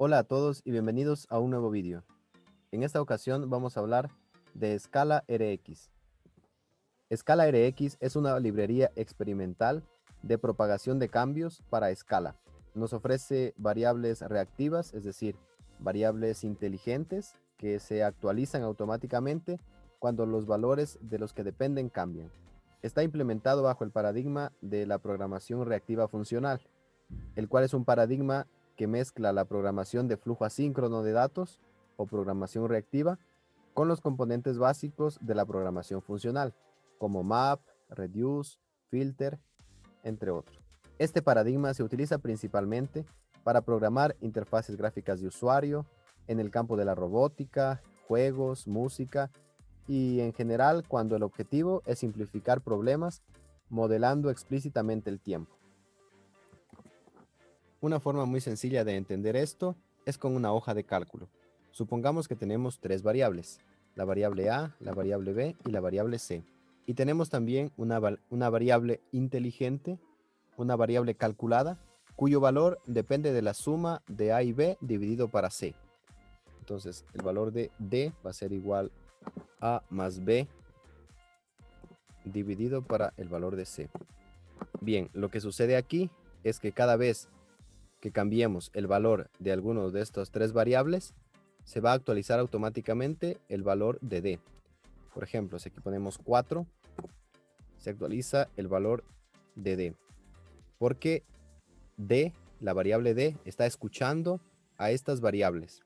Hola a todos y bienvenidos a un nuevo vídeo. En esta ocasión vamos a hablar de Scala RX. Scala RX es una librería experimental de propagación de cambios para Scala. Nos ofrece variables reactivas, es decir, variables inteligentes que se actualizan automáticamente cuando los valores de los que dependen cambian. Está implementado bajo el paradigma de la programación reactiva funcional, el cual es un paradigma que mezcla la programación de flujo asíncrono de datos o programación reactiva con los componentes básicos de la programación funcional, como map, reduce, filter, entre otros. Este paradigma se utiliza principalmente para programar interfaces gráficas de usuario en el campo de la robótica, juegos, música y en general cuando el objetivo es simplificar problemas modelando explícitamente el tiempo. Una forma muy sencilla de entender esto es con una hoja de cálculo. Supongamos que tenemos tres variables, la variable A, la variable B y la variable C. Y tenemos también una variable inteligente, una variable calculada, cuyo valor depende de la suma de A y B dividido para C. Entonces, el valor de D va a ser igual a más B dividido para el valor de C. Bien, lo que sucede aquí es que cada vez que cambiemos el valor de alguno de estas tres variables, se va a actualizar automáticamente el valor de D. Por ejemplo, si aquí ponemos 4, se actualiza el valor de D. Porque D, la variable D, está escuchando a estas variables,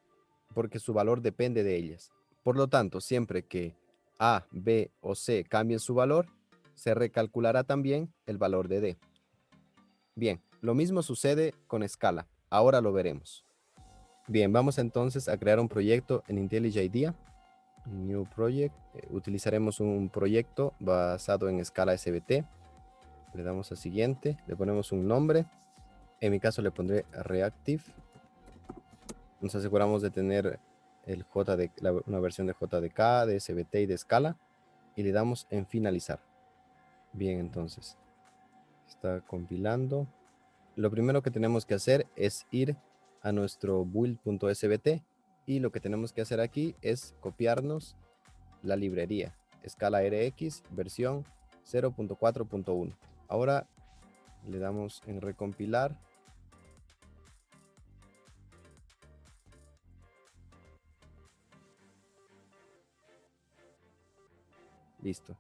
porque su valor depende de ellas. Por lo tanto, siempre que A, B o C cambien su valor, se recalculará también el valor de D. Bien, lo mismo sucede con Scala. Ahora lo veremos. Bien, vamos entonces a crear un proyecto en IntelliJ IDEA. New Project. Utilizaremos un proyecto basado en Scala SVT. Le damos a siguiente, le ponemos un nombre. En mi caso le pondré Reactive. Nos aseguramos de tener el una versión de JDK, de SVT y de Scala. Y le damos en finalizar. Bien, entonces está compilando. Lo primero que tenemos que hacer es ir a nuestro build.svt y lo que tenemos que hacer aquí es copiarnos la librería Scala RX versión 0.4.1. Ahora le damos en recompilar. Listo.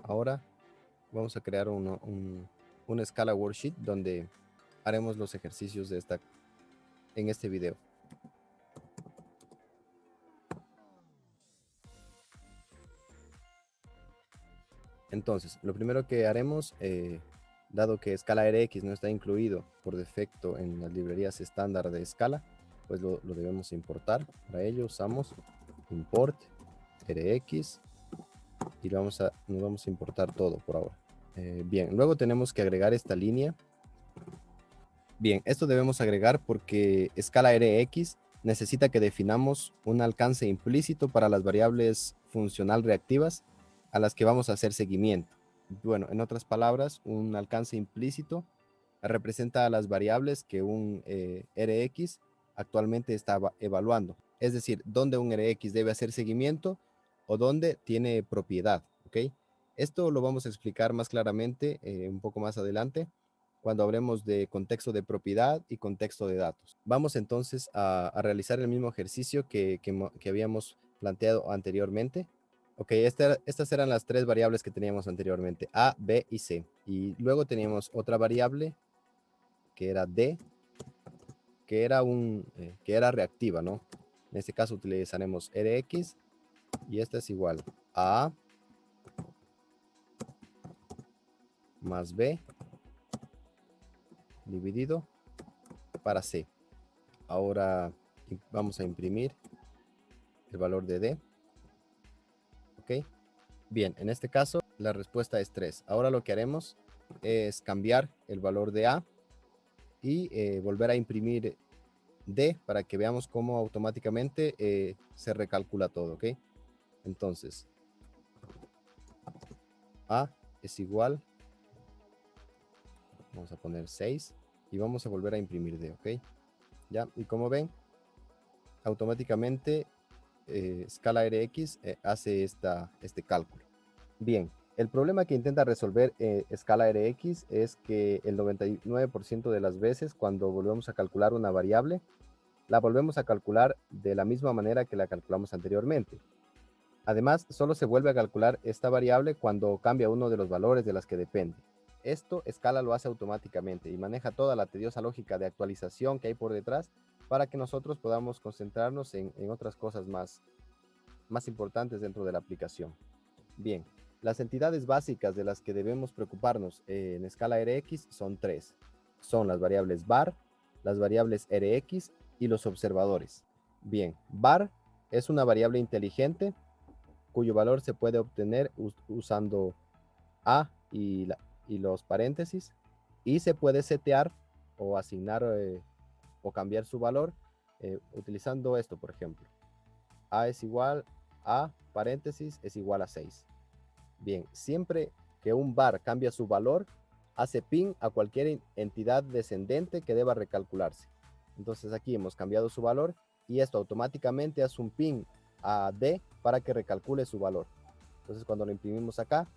Ahora vamos a crear un Scala worksheet donde haremos los ejercicios en este video. Entonces, lo primero que haremos, dado que Scala RX no está incluido por defecto en las librerías estándar de Scala, pues lo debemos importar. Para ello usamos import RX y nos vamos a importar todo por ahora. Bien, luego tenemos que agregar esta línea. Bien, esto debemos agregar porque Scala RX necesita que definamos un alcance implícito para las variables funcional reactivas a las que vamos a hacer seguimiento. Bueno, en otras palabras, un alcance implícito representa a las variables que un RX actualmente está evaluando. Es decir, dónde un RX debe hacer seguimiento o dónde tiene propiedad. ¿Ok? Esto lo vamos a explicar más claramente un poco más adelante cuando hablemos de contexto de propiedad y contexto de datos. Vamos entonces a realizar el mismo ejercicio que habíamos planteado anteriormente. Ok, estas eran las tres variables que teníamos anteriormente, A, B y C. Y luego teníamos otra variable que era D, que era reactiva, ¿no? En este caso utilizaremos RX y esta es igual a A más B dividido para C. Ahora vamos a imprimir el valor de D. Ok. Bien, en este caso la respuesta es 3. Ahora lo que haremos es cambiar el valor de A y volver a imprimir D para que veamos cómo automáticamente se recalcula todo, ¿ok? Entonces, A es igual, vamos a poner 6 y vamos a volver a imprimir D, ¿ok? Ya, y como ven, automáticamente escala RX hace este cálculo. Bien, el problema que intenta resolver escala RX es que el 99% de las veces cuando volvemos a calcular una variable, la volvemos a calcular de la misma manera que la calculamos anteriormente. Además, solo se vuelve a calcular esta variable cuando cambia uno de los valores de las que depende. Esto Scala lo hace automáticamente y maneja toda la tediosa lógica de actualización que hay por detrás para que nosotros podamos concentrarnos en otras cosas más importantes dentro de la aplicación. Bien, las entidades básicas de las que debemos preocuparnos en escala RX son tres. Son las variables var, las variables RX y los observadores. Bien, var es una variable inteligente cuyo valor se puede obtener usando a y los paréntesis, y se puede setear o asignar o cambiar su valor utilizando esto, por ejemplo. A es igual a paréntesis es igual a 6. Bien, siempre que un var cambia su valor, hace ping a cualquier entidad descendente que deba recalcularse. Entonces aquí hemos cambiado su valor y esto automáticamente hace un ping a D para que recalcule su valor. Entonces cuando lo imprimimos acá,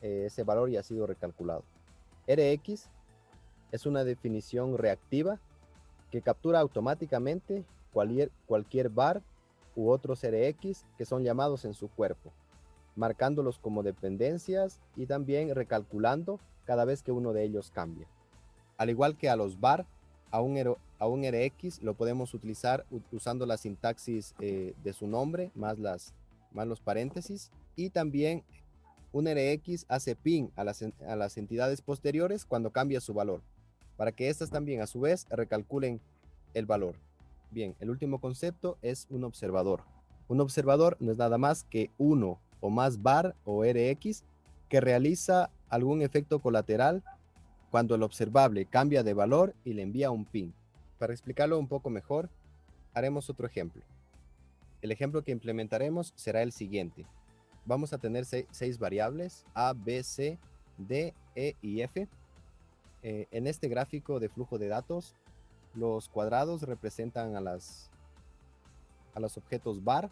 ese valor ya ha sido recalculado. RX es una definición reactiva que captura automáticamente cualquier var u otros RX que son llamados en su cuerpo, marcándolos como dependencias y también recalculando cada vez que uno de ellos cambia. Al igual que a los var, a un RX lo podemos utilizar usando la sintaxis de su nombre más los paréntesis, y también un RX hace ping a las entidades posteriores cuando cambia su valor, para que éstas también a su vez recalculen el valor. Bien, el último concepto es un observador. Un observador no es nada más que uno o más var o RX que realiza algún efecto colateral cuando el observable cambia de valor y le envía un ping. Para explicarlo un poco mejor, haremos otro ejemplo. El ejemplo que implementaremos será el siguiente. Vamos a tener 6 variables, A, B, C, D, E y F. En este gráfico de flujo de datos, los cuadrados representan a los objetos var,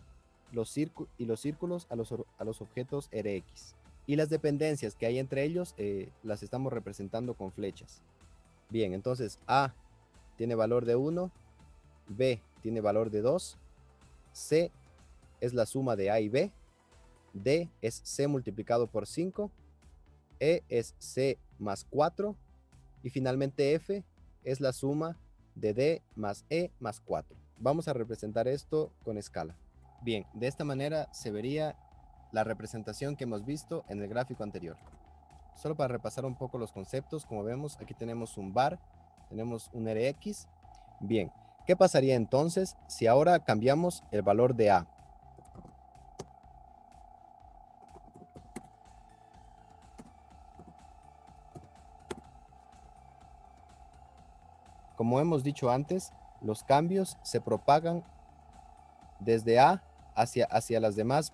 y los círculos a los objetos RX. Y las dependencias que hay entre ellos las estamos representando con flechas. Bien, entonces A tiene valor de 1, B tiene valor de 2, C es la suma de A y B, D es C multiplicado por 5, E es C más 4 y finalmente F es la suma de D más E más 4. Vamos a representar esto con escala. Bien, de esta manera se vería la representación que hemos visto en el gráfico anterior. Solo para repasar un poco los conceptos, como vemos, aquí tenemos un var, tenemos un RX. Bien, ¿qué pasaría entonces si ahora cambiamos el valor de A? Como hemos dicho antes, los cambios se propagan desde A hacia las demás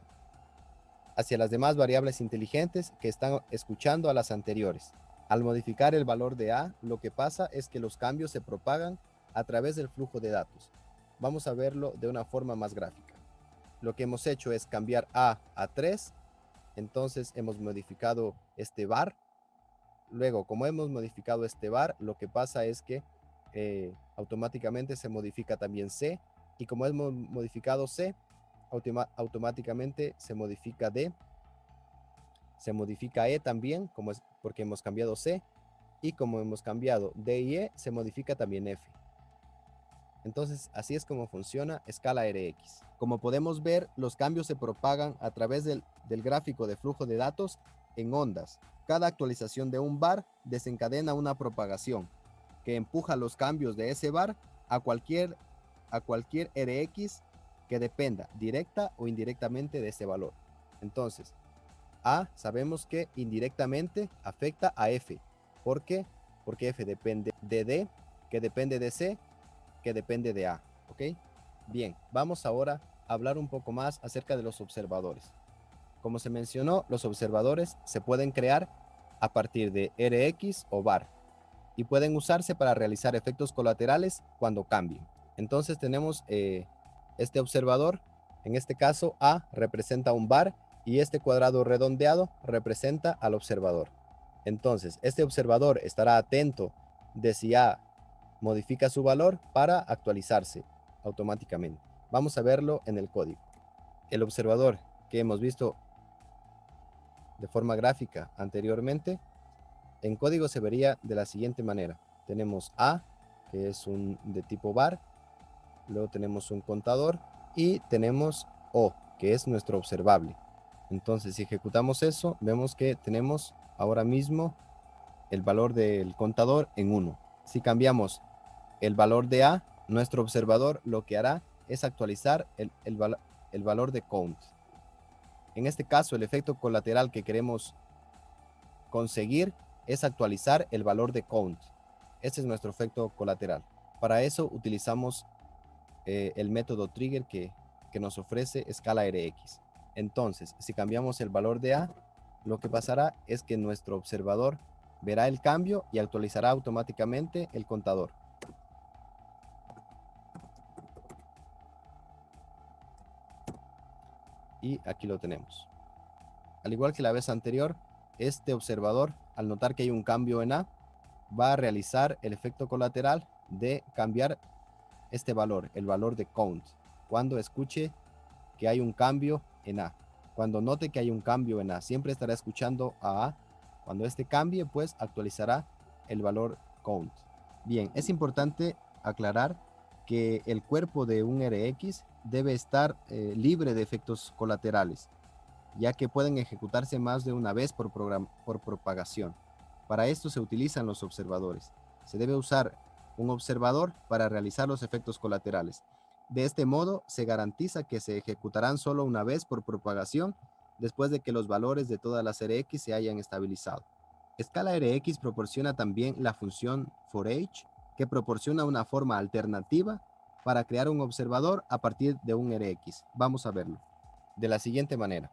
variables inteligentes que están escuchando a las anteriores. Al modificar el valor de A, lo que pasa es que los cambios se propagan a través del flujo de datos. Vamos a verlo de una forma más gráfica. Lo que hemos hecho es cambiar A a 3, entonces hemos modificado este var. Luego, como hemos modificado este var, lo que pasa es que automáticamente se modifica también C, y como hemos modificado C, automáticamente se modifica D, se modifica E también, como es porque hemos cambiado C, y como hemos cambiado D y E, se modifica también F. Entonces, así es como funciona escala RX. Como podemos ver, los cambios se propagan a través del gráfico de flujo de datos en ondas. Cada actualización de un var desencadena una propagación que empuja los cambios de ese var a cualquier RX que dependa directa o indirectamente de ese valor. Entonces, A sabemos que indirectamente afecta a F. ¿Por qué? Porque F depende de D, que depende de C, que depende de A. ¿Ok? Bien, vamos ahora a hablar un poco más acerca de los observadores. Como se mencionó, los observadores se pueden crear a partir de RX o var y pueden usarse para realizar efectos colaterales cuando cambien. Entonces tenemos Este observador, en este caso A, representa un var y este cuadrado redondeado representa al observador. Entonces, este observador estará atento de si A modifica su valor para actualizarse automáticamente. Vamos a verlo en el código. El observador que hemos visto de forma gráfica anteriormente, en código se vería de la siguiente manera. Tenemos A, que es un de tipo var, luego tenemos un contador y tenemos O, que es nuestro observable. Entonces, si ejecutamos eso, vemos que tenemos ahora mismo el valor del contador en 1. Si cambiamos el valor de A, nuestro observador lo que hará es actualizar el valor de count. En este caso, el efecto colateral que queremos conseguir es actualizar el valor de count. Este es nuestro efecto colateral. Para eso utilizamos el método trigger que nos ofrece escala RX. Entonces, si cambiamos el valor de A, lo que pasará es que nuestro observador verá el cambio y actualizará automáticamente el contador. Y aquí lo tenemos. Al igual que la vez anterior, este observador, al notar que hay un cambio en A, va a realizar el efecto colateral de cambiar este valor, el valor de count, cuando escuche que hay un cambio en A. Cuando note que hay un cambio en A, siempre estará escuchando a A. Cuando este cambie, pues actualizará el valor count. Bien, es importante aclarar que el cuerpo de un RX debe estar libre de efectos colaterales, ya que pueden ejecutarse más de una vez por propagación. Para esto se utilizan los observadores. Se debe usar un observador para realizar los efectos colaterales. De este modo, se garantiza que se ejecutarán solo una vez por propagación después de que los valores de todas las RX se hayan estabilizado. Scala RX proporciona también la función forEach, que proporciona una forma alternativa para crear un observador a partir de un RX. Vamos a verlo. De la siguiente manera.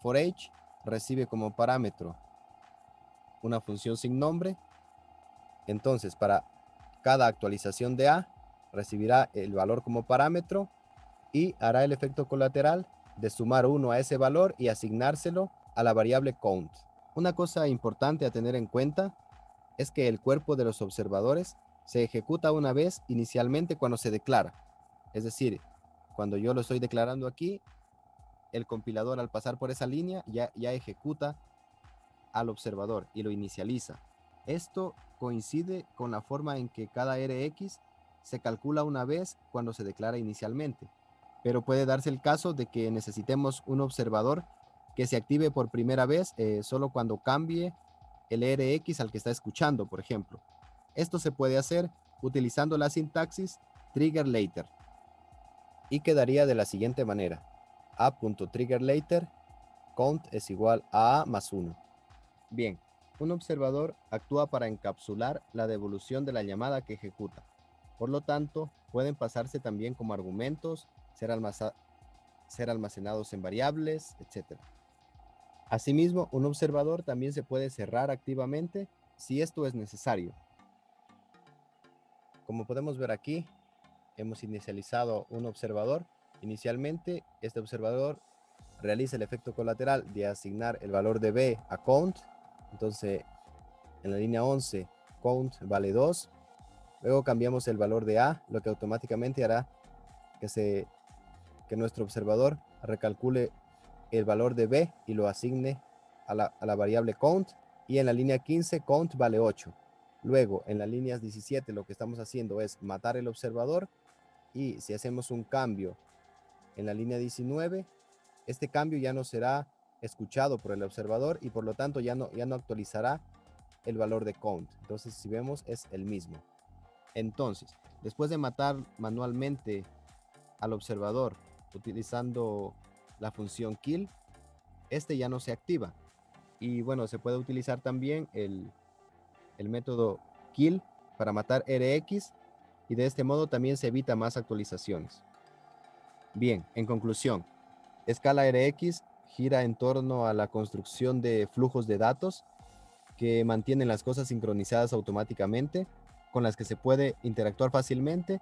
forEach recibe como parámetro una función sin nombre. Entonces, para cada actualización de A, recibirá el valor como parámetro y hará el efecto colateral de sumar 1 a ese valor y asignárselo a la variable count. Una cosa importante a tener en cuenta es que el cuerpo de los observadores se ejecuta una vez inicialmente cuando se declara. Es decir, cuando yo lo estoy declarando aquí, el compilador al pasar por esa línea ya ejecuta al observador y lo inicializa. Esto coincide con la forma en que cada RX se calcula una vez cuando se declara inicialmente, pero puede darse el caso de que necesitemos un observador que se active por primera vez solo cuando cambie el RX al que está escuchando, por ejemplo. Esto se puede hacer utilizando la sintaxis trigger later y quedaría de la siguiente manera: a.triggerLater count es igual a A más 1. Bien, un observador actúa para encapsular la devolución de la llamada que ejecuta. Por lo tanto, pueden pasarse también como argumentos, ser almacenados en variables, etc. Asimismo, un observador también se puede cerrar activamente si esto es necesario. Como podemos ver aquí, hemos inicializado un observador. Inicialmente, este observador realiza el efecto colateral de asignar el valor de B a count. Entonces, en la línea 11, count vale 2. Luego cambiamos el valor de A, lo que automáticamente hará que nuestro observador recalcule el valor de B y lo asigne a la variable count. Y en la línea 15, count vale 8. Luego, en las líneas 17, lo que estamos haciendo es matar el observador. Y si hacemos un cambio en la línea 19, este cambio ya no será escuchado por el observador y por lo tanto ya no actualizará el valor de count. Entonces, si vemos, es el mismo. Entonces, después de matar manualmente al observador utilizando la función kill, este ya no se activa. Y bueno, se puede utilizar también el método kill para matar RX y de este modo también se evita más actualizaciones. Bien, en conclusión, Scala RX gira en torno a la construcción de flujos de datos que mantienen las cosas sincronizadas automáticamente, con las que se puede interactuar fácilmente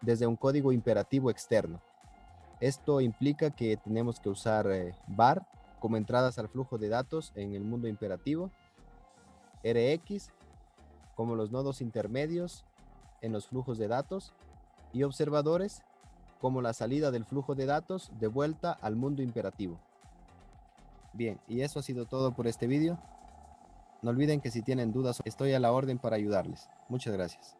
desde un código imperativo externo. Esto implica que tenemos que usar var como entradas al flujo de datos en el mundo imperativo, Rx como los nodos intermedios en los flujos de datos y observadores como la salida del flujo de datos de vuelta al mundo imperativo. Bien, y eso ha sido todo por este vídeo. No olviden que si tienen dudas, estoy a la orden para ayudarles. Muchas gracias.